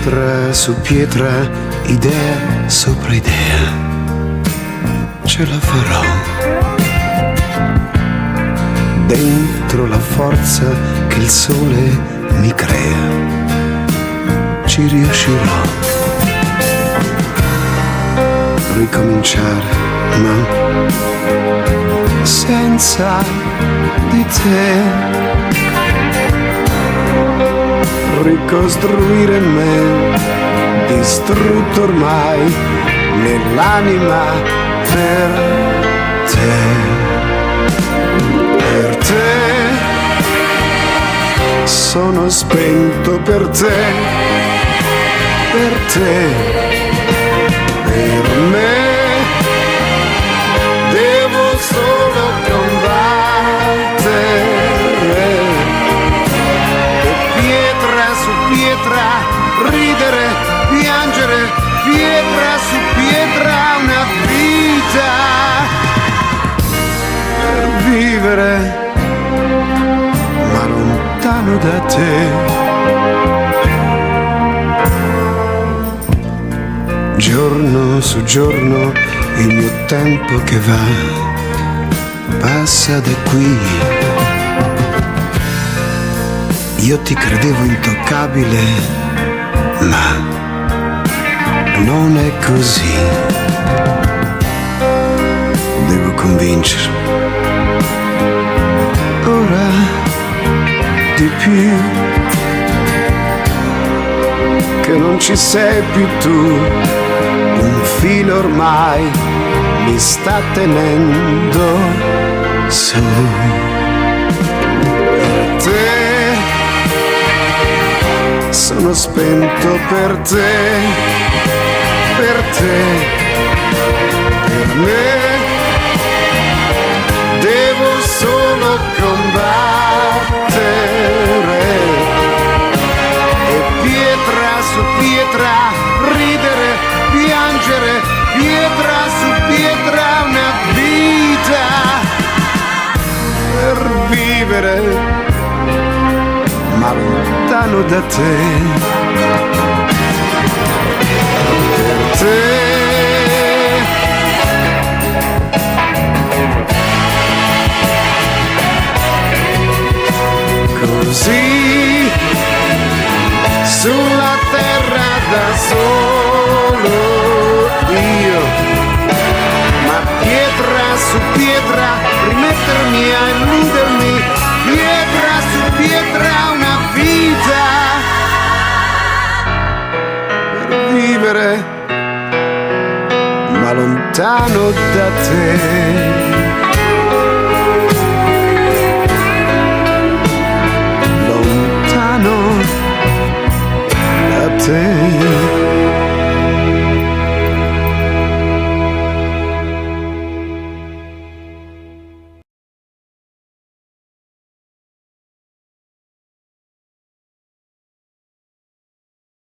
Pietra su pietra, idea sopra idea, ce la farò. Dentro la forza che il sole mi crea, ci riuscirò. Ricominciare, ma senza di te. Ricostruire me, distrutto ormai nell'anima per te. Per te sono spento, per te, per te, per me devo solo combattere. E pietra su pietra, ridere, piangere, pietra su pietra, una vita per vivere, ma lontano da te. Giorno su giorno il mio tempo che va, passa da qui. Io ti credevo intoccabile, ma non è così. Devo convincermi. Ora di più, che non ci sei più tu. Un filo ormai mi sta tenendo su. Per te sono spento, per te, per te, per me devo solo combattere. E pietra su pietra, ridere, piangere, pietra su pietra, una vita per vivere, ma lontano da te. Per te così sulla terra da solo io, ma pietra su pietra, rimettermi a illudermi, pietra su pietra, una vita per vivere, ma lontano da te. Lontano da te.